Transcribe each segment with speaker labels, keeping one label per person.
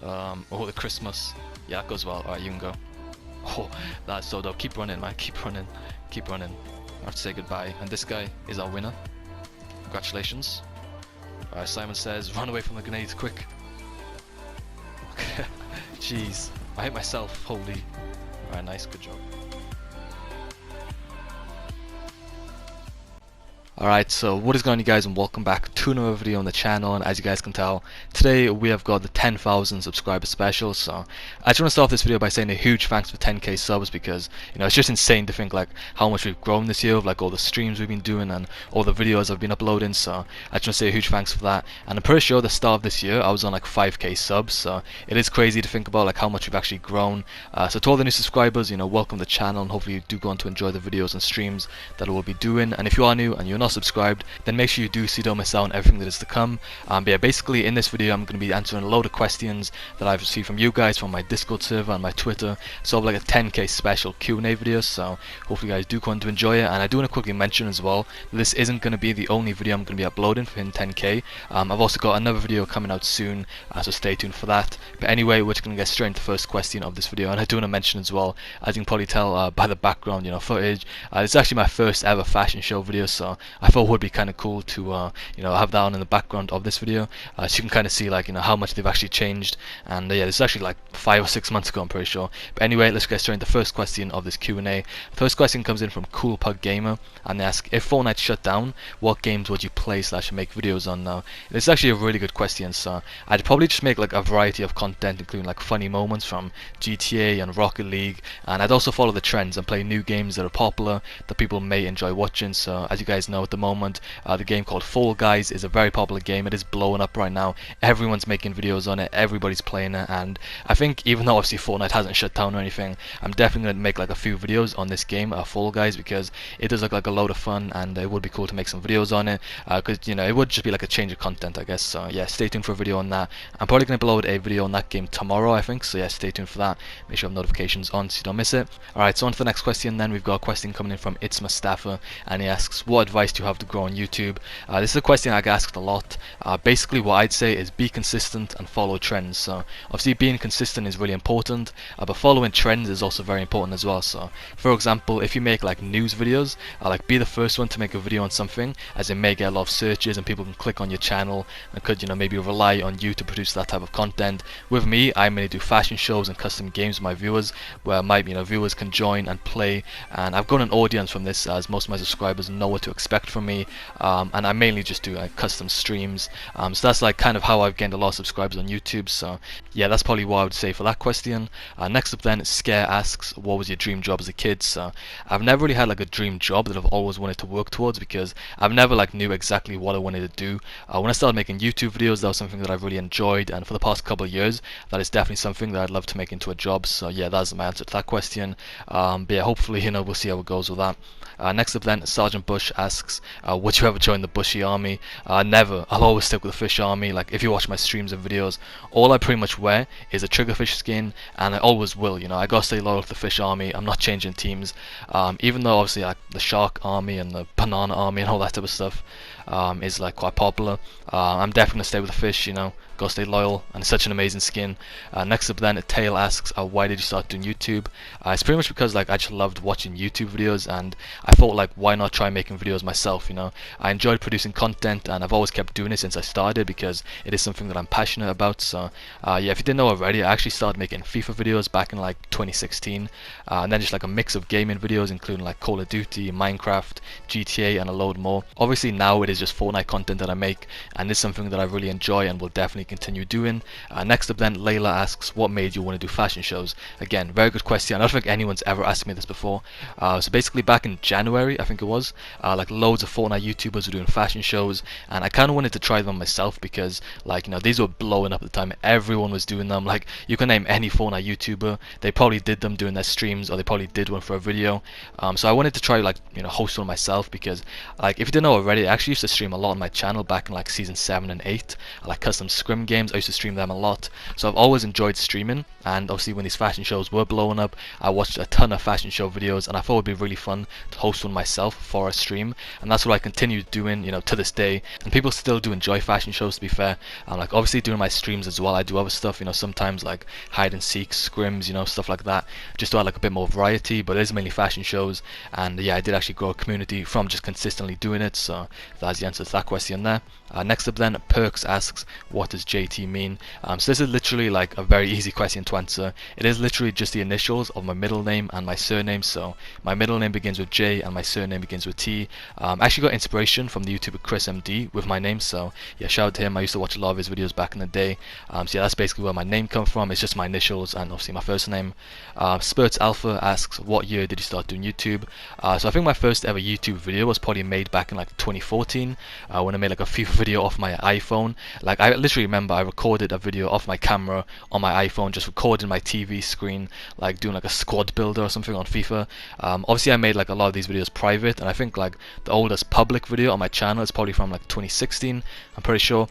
Speaker 1: Oh, the Christmas. Yeah, that goes well. Alright, you can go. Oh, that's so dope. Keep running, man. Keep running. Keep running. I have to say goodbye. And this guy is our winner. Congratulations. Alright, Simon says, run away from the grenades, quick. Jeez. I hit myself. Holy. Alright, nice. Good job. Alright, so what is going on, you guys, and welcome back to another video on the channel. And as you guys can tell, today we have got the 10,000 subscriber special. So I just want to start off this video by saying a huge thanks for 10k subs, because it's just insane to think like how much we've grown this year, of like all the streams we've been doing and all the videos I've been uploading. So I just want to say a huge thanks for that. And I'm pretty sure the start of this year I was on like 5k subs, so it is crazy to think about like how much we've actually grown. So to all the new subscribers, welcome to the channel, and hopefully you do go on to enjoy the videos and streams that I will be doing. And if you are new and you're not subscribed, then make sure you do so you don't miss out on everything that is to come. But yeah, basically in this video I'm going to be answering a load of questions that I've received from you guys from my Discord server and my Twitter, sort of like a 10k special Q&A video. So hopefully you guys do come to enjoy it. And I do want to quickly mention as well that this isn't going to be the only video I'm going to be uploading for hitting 10k. I've also got another video coming out soon, so stay tuned for that. But anyway, we're just going to get straight into the first question of this video. And I do want to mention as well, as you can probably tell by the background footage, it's actually my first ever fashion show video, so I thought it would be kind of cool to have that on in the background of this video, so you can kind of see like how much they've actually changed. And yeah, this is actually like 5 or 6 months ago, I'm pretty sure. But anyway, let's get straight into the first question of this Q&A. First question comes in from Cool Pug Gamer, and they ask, if Fortnite shut down, what games would you play / make videos on now? It's actually a really good question. So I'd probably just make like a variety of content, including like funny moments from GTA and Rocket League, and I'd also follow the trends and play new games that are popular that people may enjoy watching. So as you guys know, at the moment the game called Fall Guys is a very popular game. It is blowing up right now. Everyone's making videos on it, everybody's playing it, and I think even though obviously Fortnite hasn't shut down or anything, I'm definitely going to make like a few videos on this game, Fall Guys, because it does look like a load of fun, and it would be cool to make some videos on it, because it would just be like a change of content, I guess. So yeah, stay tuned for a video on that. I'm probably going to upload a video on that game tomorrow, I think, so yeah, stay tuned for that. Make sure you have notifications on so you don't miss it. Alright, so on to the next question then. We've got a question coming in from It's Mustafa, and he asks, what advice do you have to grow on YouTube? This is a question I get asked a lot. Basically what I'd say is be consistent and follow trends. So obviously being consistent is really important, but following trends is also very important as well. So for example, if you make like news videos, like be the first one to make a video on something, as it may get a lot of searches and people can click on your channel and could maybe rely on you to produce that type of content. With me, I mainly do fashion shows and custom games with my viewers, where my viewers can join and play, and I've got an audience from this, as most of my subscribers know what to expect from me, and I mainly just do custom streams, so that's like kind of how I've gained a lot of subscribers on YouTube. So yeah, that's probably what I would say for that question. Next up then, Scare asks, what was your dream job as a kid? So I've never really had like a dream job that I've always wanted to work towards, because I've never like knew exactly what I wanted to do. When I started making YouTube videos, that was something that I've really enjoyed, and for the past couple of years that is definitely something that I'd love to make into a job. So yeah, that's my answer to that question. But yeah, hopefully we'll see how it goes with that. Next up then, Sergeant Bush asks, would you ever join the Bushy army? Never. I'll always stick with the fish army. Like if you watch my streams and videos, all I pretty much wear is a triggerfish skin, and I always will. I gotta stay loyal to the fish army. I'm not changing teams, even though obviously like the shark army and the banana army and all that type of stuff is like quite popular. I'm definitely gonna stay with the fish. Go stay loyal, and it's such an amazing skin. Next up then, Tail asks, why did you start doing YouTube? It's pretty much because like I just loved watching YouTube videos, and I thought like why not try making videos myself. I enjoyed producing content, and I've always kept doing it since I started, because it is something that I'm passionate about. So yeah, if you didn't know already, I actually started making FIFA videos back in like 2016, and then just like a mix of gaming videos, including like Call of Duty, Minecraft, GTA, and a load more. Obviously now it is just Fortnite content that I make, and it's something that I really enjoy and will definitely continue doing. Next up then, Layla asks, what made you want to do fashion shows? Again, very good question. I don't think anyone's ever asked me this before. So basically back in January, I think it was, like loads of Fortnite YouTubers were doing fashion shows, and I kind of wanted to try them myself, because like these were blowing up at the time. Everyone was doing them. Like you can name any Fortnite YouTuber, they probably did them during their streams, or they probably did one for a video. So I wanted to try like host one myself, because like if you didn't know already, I actually used used to stream a lot on my channel back in like season 7 and 8. I like custom scrim games, I used to stream them a lot. So I've always enjoyed streaming, and obviously when these fashion shows were blowing up, I watched a ton of fashion show videos, and I thought it would be really fun to host one myself for a stream, and that's what I continue doing, to this day. And people still do enjoy fashion shows, to be fair. Like obviously during my streams as well, I do other stuff, sometimes like hide and seek, scrims, stuff like that, just to add like a bit more variety, but it is mainly fashion shows. And yeah, I did actually grow a community from just consistently doing it, so that's the answer to that question there. Next up then, Perks asks, what does JT mean? So this is literally like a very easy question to answer. It is literally just the initials of my middle name and my surname. So my middle name begins with J and my surname begins with T. I actually got inspiration from the YouTuber Chris MD with my name, so yeah, shout out to him. I used to watch a lot of his videos back in the day. So yeah, that's basically where my name comes from. It's just my initials and obviously my first name. Spurts Alpha asks, what year did you start doing YouTube? So I think my first ever YouTube video was probably made back in like 2014, when I made like a few video off my iPhone. Like I literally remember I recorded a video off my camera on my iPhone, just recording my TV screen, like doing like a squad builder or something on FIFA. Obviously I made like a lot of these videos private, and I think like the oldest public video on my channel is probably from like 2016, I'm pretty sure.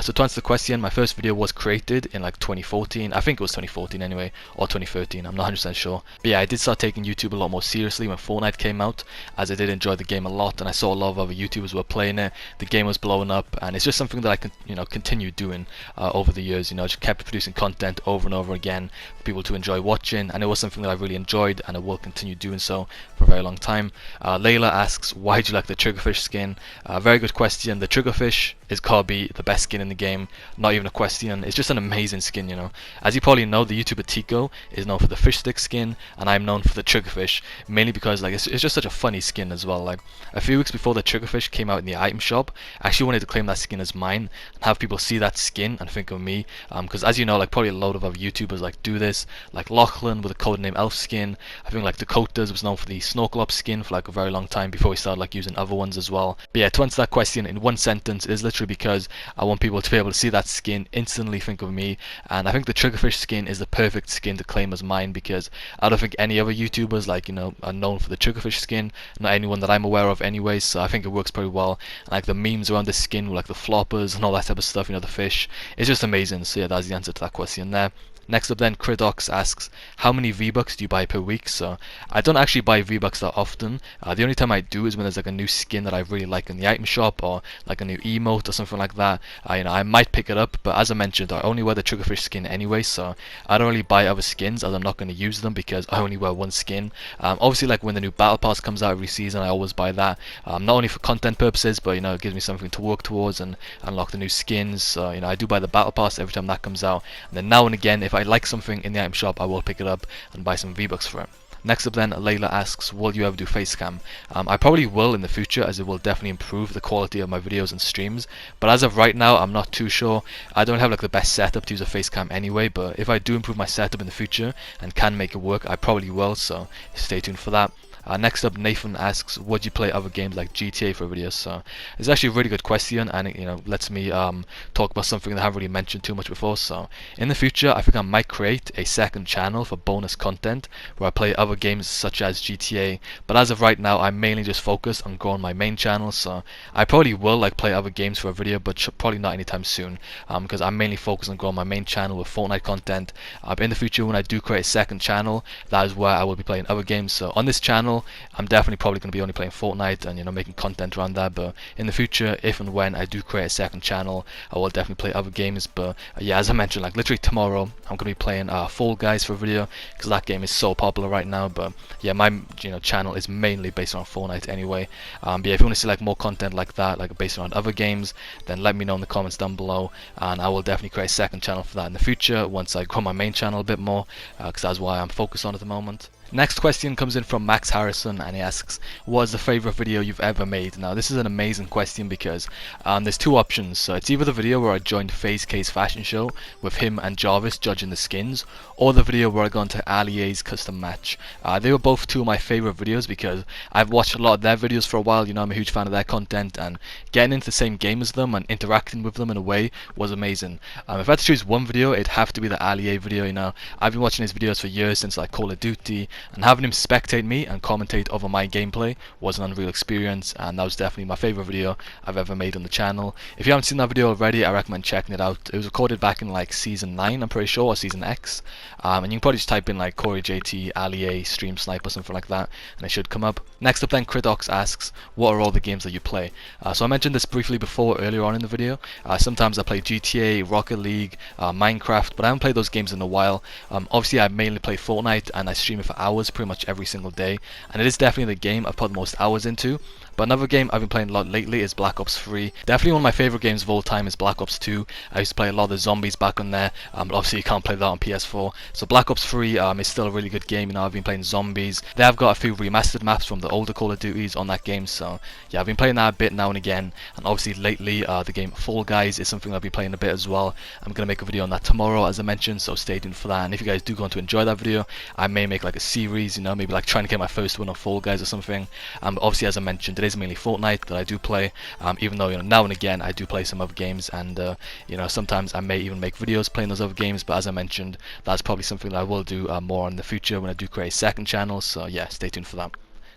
Speaker 1: So to answer the question, my first video was created in like 2014. I think it was 2014 anyway, or 2013, I'm not 100% sure. But yeah, I did start taking YouTube a lot more seriously when Fortnite came out, as I did enjoy the game a lot, and I saw a lot of other YouTubers were playing it. The game was blowing up, and it's just something that I can continue doing over the years. Just kept producing content over and over again for people to enjoy watching, and it was something that I really enjoyed, and I will continue doing so for a very long time. Layla asks, why do you like the triggerfish skin? Very good question. The triggerfish is gotta be the best skin in the game, not even a question. It's just an amazing skin, As you probably know, the YouTuber Tico is known for the fish stick skin, and I'm known for the triggerfish, mainly because like it's just such a funny skin as well. Like a few weeks before the triggerfish came out in the item shop, I actually wanted to claim that skin as mine and have people see that skin and think of me, because as you know, like probably a load of other YouTubers like do this, like Lachlan with the codename Elf skin. I think like Dakotas was known for the Snorkelop skin for like a very long time before we started like using other ones as well. But yeah, to answer that question in one sentence, it is literally because I want people to be able to see that skin, instantly think of me, and I think the triggerfish skin is the perfect skin to claim as mine, because I don't think any other YouTubers like are known for the triggerfish skin, not anyone that I'm aware of anyway. So I think it works pretty well, and like the memes around the skin with like the floppers and all that type of stuff, the fish, it's just amazing. So yeah, that's the answer to that question there. Next up then, Cridox asks, how many V-Bucks do you buy per week? So I don't actually buy V-Bucks that often. The only time I do is when there's like a new skin that I really like in the item shop, or like a new emote or something like that. I might pick it up, but as I mentioned, I only wear the triggerfish skin anyway, so I don't really buy other skins as I'm not going to use them because I only wear one skin. Obviously like when the new battle pass comes out every season, I always buy that, not only for content purposes, but it gives me something to work towards and unlock the new skins. So I do buy the battle pass every time that comes out, and then now and again, if I like something in the item shop, I will pick it up and buy some V-Bucks for it. Next up then, Layla asks, will you ever do Facecam? I probably will in the future, as it will definitely improve the quality of my videos and streams, but as of right now, I'm not too sure. I don't have like the best setup to use a Facecam anyway, but if I do improve my setup in the future and can make it work, I probably will, so stay tuned for that. Next up, Nathan asks, would you play other games like GTA for videos? So it's actually a really good question, and it lets me talk about something that I haven't really mentioned too much before. So in the future, I think I might create a second channel for bonus content where I play other games such as GTA, but as of right now, I'm mainly just focused on growing my main channel. So I probably will like play other games for a video, but probably not anytime soon, because I'm mainly focused on growing my main channel with Fortnite content. But in the future, when I do create a second channel, that is where I will be playing other games. So on this channel, I'm definitely probably going to be only playing Fortnite and making content around that, but in the future, if and when I do create a second channel, I will definitely play other games. But yeah, as I mentioned, like literally tomorrow, I'm going to be playing Fall Guys for a video, because that game is so popular right now. But yeah, my channel is mainly based on Fortnite anyway. But yeah, if you want to see like more content like that, like based on other games, then let me know in the comments down below, and I will definitely create a second channel for that in the future once I grow my main channel a bit more, because that's why I'm focused on at the moment. Next question comes in from Max Harrison, and he asks, what is the favorite video you've ever made? Now this is an amazing question, because there's two options. So it's either the video where I joined FaZe K's fashion show with him and Jarvis judging the skins, or the video where I got into Ali A's custom match. They were both two of my favorite videos because I've watched a lot of their videos for a while. I'm a huge fan of their content, and getting into the same game as them and interacting with them in a way was amazing. If I had to choose one video, it'd have to be the Ali A video. I've been watching his videos for years, since like Call of Duty, and having him spectate me and commentate over my gameplay was an unreal experience, and that was definitely my favourite video I've ever made on the channel. If you haven't seen that video already, I recommend checking it out. It was recorded back in like season 9, I'm pretty sure, or season X, and you can probably just type in like CoryJT, Ali Stream Snipe or something like that, and it should come up. Next up then, Cridox asks, what are all the games that you play? So I mentioned this briefly before earlier on in the video. Sometimes I play GTA, Rocket League, Minecraft, but I haven't played those games in a while. Obviously I mainly play Fortnite, and I stream it for hours pretty much every single day, and it is definitely the game I've put the most hours into. But another game I've been playing a lot lately is Black Ops 3. Definitely one of my favourite games of all time is Black Ops 2. I used to play a lot of the zombies back on there, but obviously you can't play that on PS4. So Black Ops 3 is still a really good game. You know, I've been playing zombies. They have got a few remastered maps from the older Call of Duties on that game, so yeah, I've been playing that a bit now and again. And obviously lately the game Fall Guys is something I've been playing a bit as well. I'm going to make a video on that tomorrow, as I mentioned, so stay tuned for that. And if you guys do go on to enjoy that video, I may make like a series, you know, maybe like trying to get my first win on Fall Guys or something. Obviously, as I mentioned, it is mainly Fortnite that I do play, even though, you know, now and again I do play some other games, and you know, sometimes I may even make videos playing those other games, but as I mentioned, that's probably something that I will do more in the future when I do create a second channel, so yeah, stay tuned for that.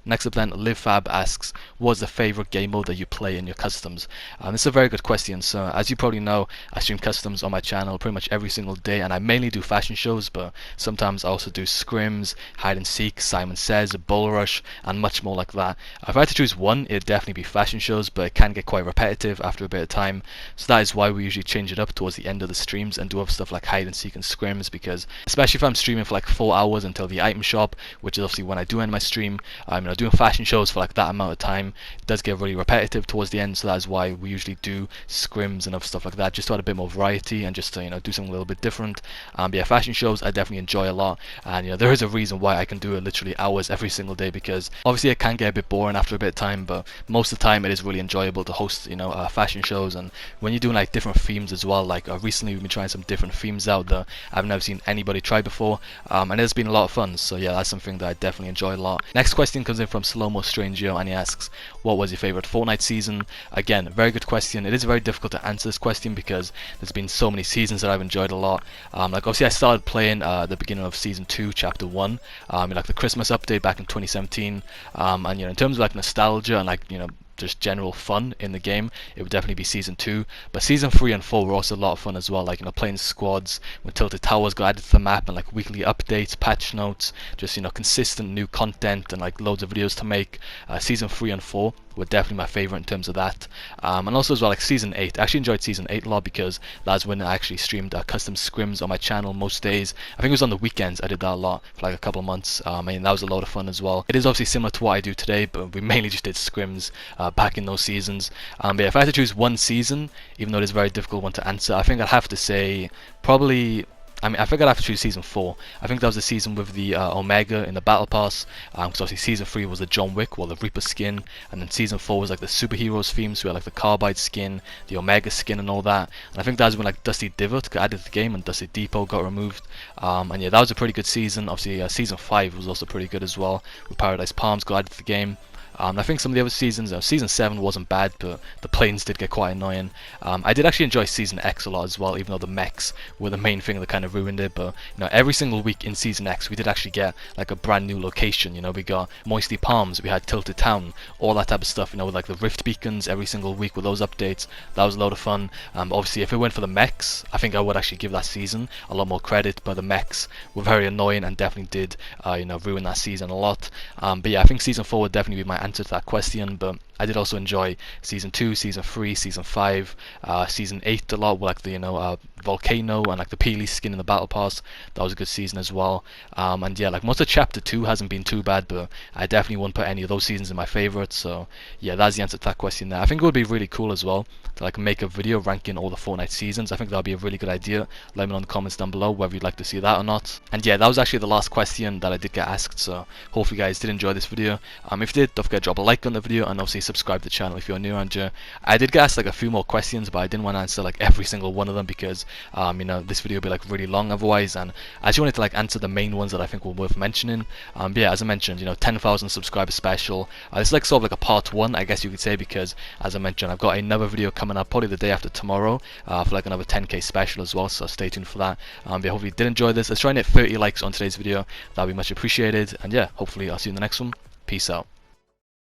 Speaker 1: Next up then, LiveFab asks, what's the favourite game mode that you play in your customs? This is a very good question. So as you probably know, I stream customs on my channel pretty much every single day, and I mainly do fashion shows, but sometimes I also do scrims, hide and seek, Simon Says, bull rush, and much more like that. If I had to choose one, it'd definitely be fashion shows, but it can get quite repetitive after a bit of time, so that is why we usually change it up towards the end of the streams and do other stuff like hide and seek and scrims, because especially if I'm streaming for like 4 hours until the item shop, which is obviously when I do end my stream, you know, doing fashion shows for like that amount of time, it does get really repetitive towards the end, so that is why we usually do scrims and other stuff like that, just to add a bit more variety and just to, you know, do something a little bit different. But yeah, fashion shows I definitely enjoy a lot, and you know, there is a reason why I can do it literally hours every single day, because obviously it can get a bit boring after a bit of time, but most of the time it is really enjoyable to host, you know, fashion shows. And when you're doing like different themes as well, like recently we've been trying some different themes out that I've never seen anybody try before, and it's been a lot of fun, so yeah, that's something that I definitely enjoy a lot. Next question comes in from Slomo Strangio, and he asks, what was your favourite Fortnite season? Again, very good question. It is very difficult to answer this question because there's been so many seasons that I've enjoyed a lot. Like obviously I started playing the beginning of season 2 chapter 1, like the Christmas update back in 2017, and you know, in terms of like nostalgia and like, you know, just general fun in the game, it would definitely be season 2. But season 3 and 4 were also a lot of fun as well, like, you know, playing squads when Tilted Towers got added to the map, and like weekly updates, patch notes, just, you know, consistent new content and like loads of videos to make. Season 3 and 4 were definitely my favourite in terms of that, and also as well like season 8. I actually enjoyed season 8 a lot because that's when I actually streamed custom scrims on my channel most days. I think it was on the weekends I did that a lot for like a couple of months. I mean, that was a lot of fun as well. It is obviously similar to what I do today, but we mainly just did scrims back in those seasons. But yeah, if I had to choose one season, even though it is a very difficult one to answer, I think I'd have to say probably, I think I'd have to choose season 4. I think that was the season with the Omega in the Battle Pass, because obviously season 3 was the John Wick, well, the Reaper skin, and then season 4 was like the superheroes theme, so we had like the Carbide skin, the Omega skin and all that. And I think that's when like Dusty Divot got added to the game and Dusty Depot got removed. And yeah, that was a pretty good season. Obviously season 5 was also pretty good as well, with Paradise Palms got added to the game. I think some of the other seasons, season 7 wasn't bad, but the planes did get quite annoying. I did actually enjoy season X a lot as well, even though the mechs were the main thing that kind of ruined it. But you know, every single week in season X we did actually get like a brand new location. You know, we got Moisty Palms, we had Tilted Town, all that type of stuff, you know, with like the rift beacons every single week with those updates. That was a lot of fun. Obviously if it went for the mechs, I think I would actually give that season a lot more credit, but the mechs were very annoying and definitely did you know, ruin that season a lot. But yeah, I think season 4 would definitely be my answer to that question. But I did also enjoy season 2, season 3, season 5, season 8 a lot, with like the, you know, Volcano and like the Peely skin in the Battle Pass. That was a good season as well. And yeah, like most of chapter 2 hasn't been too bad, but I definitely wouldn't put any of those seasons in my favourites. So yeah, that's the answer to that question there. I think it would be really cool as well to like make a video ranking all the Fortnite seasons. I think that would be a really good idea. Let me know in the comments down below whether you'd like to see that or not. And yeah, that was actually the last question that I did get asked, so hopefully you guys did enjoy this video. If you did, don't forget to drop a like on the video and obviously subscribe to the channel if you're new around here. I did get asked like a few more questions, but I didn't want to answer like every single one of them because you know, this video would be like really long otherwise, and I just wanted to like answer the main ones that I think were worth mentioning. But yeah, as I mentioned, you know, 10,000 subscriber special. It's like sort of like a part one, I guess you could say, because as I mentioned, I've got another video coming up probably the day after tomorrow for like another 10k special as well, so stay tuned for that. But yeah, hopefully you did enjoy this. Let's try and hit 30 likes on today's video. That'd be much appreciated, and yeah, hopefully I'll see you in the next one. Peace out.